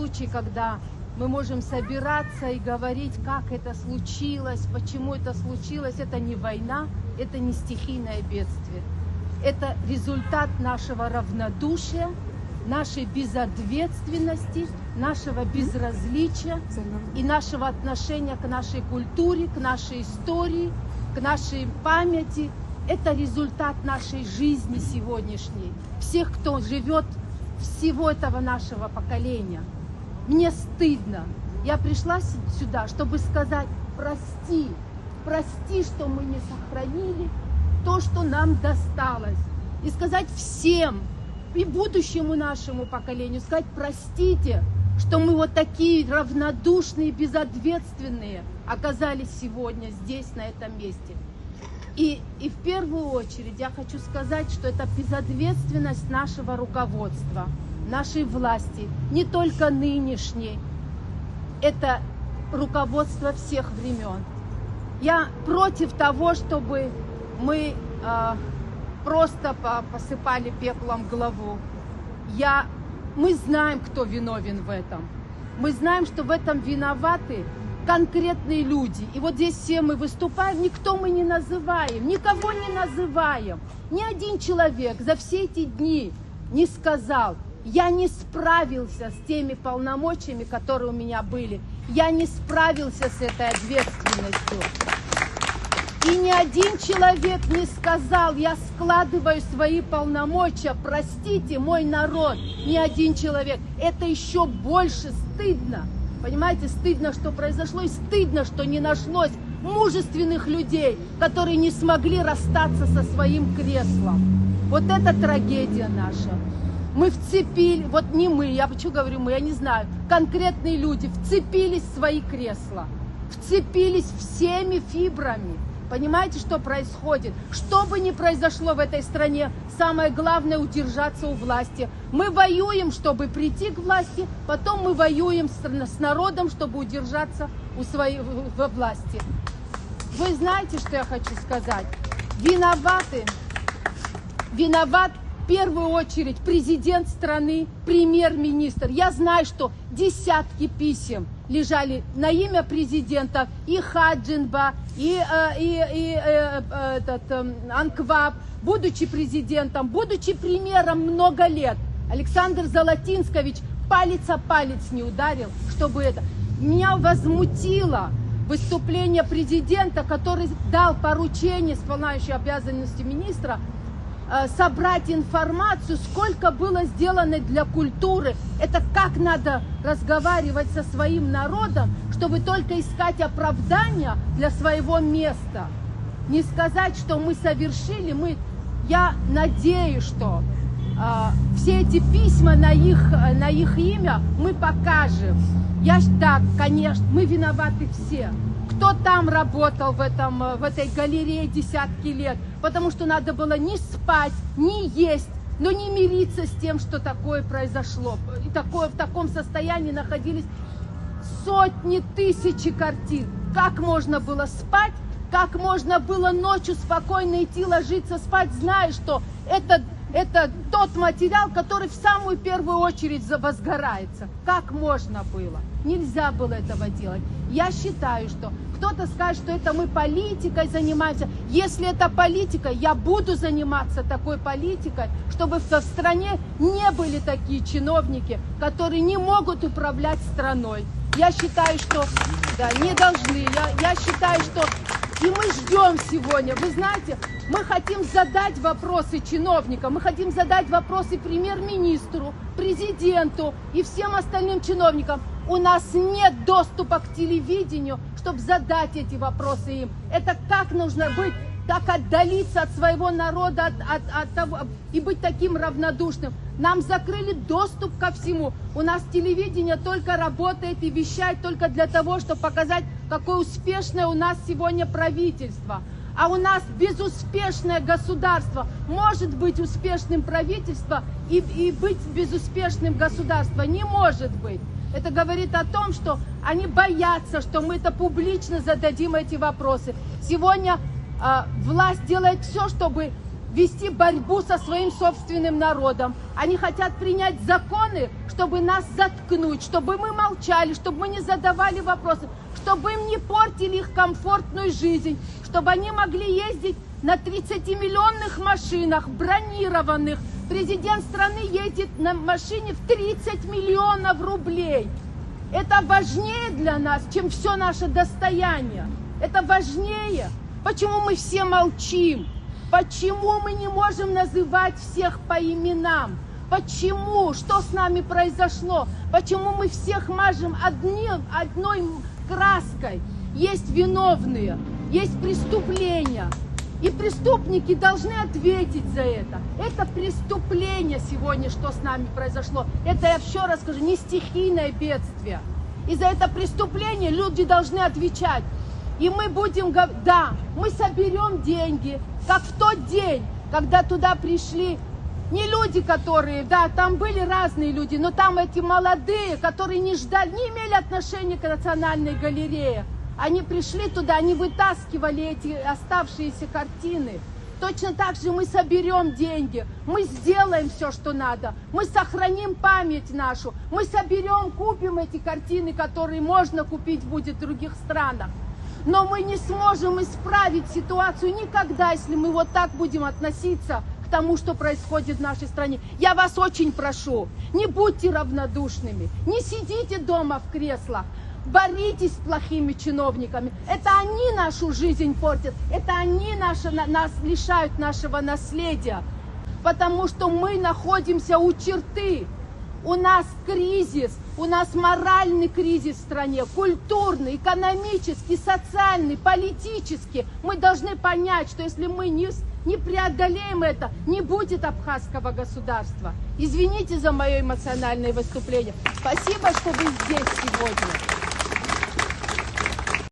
случай, когда мы можем собираться и говорить, как это случилось, почему это случилось. Это не война, это не стихийное бедствие. Это результат нашего равнодушия, нашей безответственности, нашего безразличия и нашего отношения к нашей культуре, к нашей истории, к нашей памяти. Это результат нашей жизни сегодняшней, всех, кто живет, всего этого нашего поколения. Мне стыдно. Я пришла сюда, чтобы сказать: прости, прости, что мы не сохранили то, что нам досталось. И сказать всем, и будущему нашему поколению, сказать: простите, что мы вот такие равнодушные, безответственные оказались сегодня здесь, на этом месте. И в первую очередь я хочу сказать, что это безответственность нашего руководства, нашей власти, не только нынешней, это руководство всех времен. Я против того, чтобы мы просто посыпали пеплом голову. Мы знаем, кто виновен в этом. Мы знаем, что в этом виноваты конкретные люди. И вот здесь все мы выступаем, никто мы не называем, никого не называем. Ни один человек за все эти дни не сказал: я не справился с теми полномочиями, которые у меня были. Я не справился с этой ответственностью. И ни один человек не сказал: я складываю свои полномочия, простите, мой народ. Ни один человек. Это еще больше стыдно. Понимаете, стыдно, что произошло, и стыдно, что не нашлось мужественных людей, которые не смогли расстаться со своим креслом. Вот это трагедия наша. Мы вцепились, вот не мы, я почему говорю мы, я не знаю, конкретные люди вцепились в свои кресла, вцепились всеми фибрами. Понимаете, что происходит? Что бы ни произошло в этой стране, самое главное — удержаться у власти. Мы воюем, чтобы прийти к власти, потом мы воюем с народом, чтобы удержаться во власти. Вы знаете, что я хочу сказать? Виноват в первую очередь президент страны, премьер-министр. Я знаю, что десятки писем лежали на имя президента, и Хаджинба, и Анкваб, будучи президентом, будучи премьером много лет. Александр Золотинскович палец о палец не ударил, чтобы это. Меня возмутило выступление президента, который дал поручение, исполняющей обязанности министра, собрать информацию, сколько было сделано для культуры. Это как надо разговаривать со своим народом, чтобы только искать оправдания для своего места. Не сказать, что мы совершили, я надеюсь, что все эти письма на их имя мы покажем. Да, конечно, мы виноваты все. Кто там работал в этой галерее десятки лет, потому что надо было не спать, не есть, но не мириться с тем, что такое произошло. И в таком состоянии находились сотни тысяч картин. Как можно было спать, как можно было ночью спокойно идти ложиться спать, зная, что это тот материал, который в самую первую очередь возгорается. Как можно было? Нельзя было этого делать. Я считаю, что кто-то скажет, что это мы политикой занимаемся. Если это политика, я буду заниматься такой политикой, чтобы в стране не были такие чиновники, которые не могут управлять страной. Я считаю, что да, не должны. Я считаю, что и мы ждем сегодня. Вы знаете, мы хотим задать вопросы чиновникам, мы хотим задать вопросы премьер-министру, президенту и всем остальным чиновникам. У нас нет доступа к телевидению, чтобы задать эти вопросы им. Это как нужно быть, так отдалиться от своего народа от того, и быть таким равнодушным. Нам закрыли доступ ко всему. У нас телевидение только работает и вещает только для того, чтобы показать, какое успешное у нас сегодня правительство. А у нас безуспешное государство. Может быть успешным правительство и быть безуспешным государством? Не может быть. Это говорит о том, что они боятся, что мы это публично зададим эти вопросы. Сегодня власть делает все, чтобы вести борьбу со своим собственным народом. Они хотят принять законы, чтобы нас заткнуть, чтобы мы молчали, чтобы мы не задавали вопросы, чтобы им не портили их комфортную жизнь, чтобы они могли ездить на 30-миллионных машинах, бронированных. Президент страны едет на машине в 30 миллионов рублей. Это важнее для нас, чем все наше достояние. Это важнее. Почему мы все молчим? Почему мы не можем называть всех по именам? Почему? Что с нами произошло? Почему мы всех мажем одной краской? Есть виновные, есть преступления. И преступники должны ответить за это. Это преступление сегодня, что с нами произошло. Это, я еще раз скажу, не стихийное бедствие. И за это преступление люди должны отвечать. И мы будем, да, мы соберем деньги, как в тот день, когда туда пришли не люди, которые, да, там были разные люди, но там эти молодые, которые не ждали, не имели отношения к Национальной галерее. Они пришли туда, они вытаскивали эти оставшиеся картины. Точно так же мы соберем деньги, мы сделаем все, что надо, мы сохраним память нашу, мы соберем, купим эти картины, которые можно купить будет в других странах. Но мы не сможем исправить ситуацию никогда, если мы вот так будем относиться к тому, что происходит в нашей стране. Я вас очень прошу, не будьте равнодушными, не сидите дома в креслах, боритесь с плохими чиновниками. Это они нашу жизнь портят, это они нас лишают нашего наследия, потому что мы находимся у черты. У нас кризис, у нас моральный кризис в стране, культурный, экономический, социальный, политический. Мы должны понять, что если мы не преодолеем это, не будет абхазского государства. Извините за мое эмоциональное выступление. Спасибо, что вы здесь сегодня.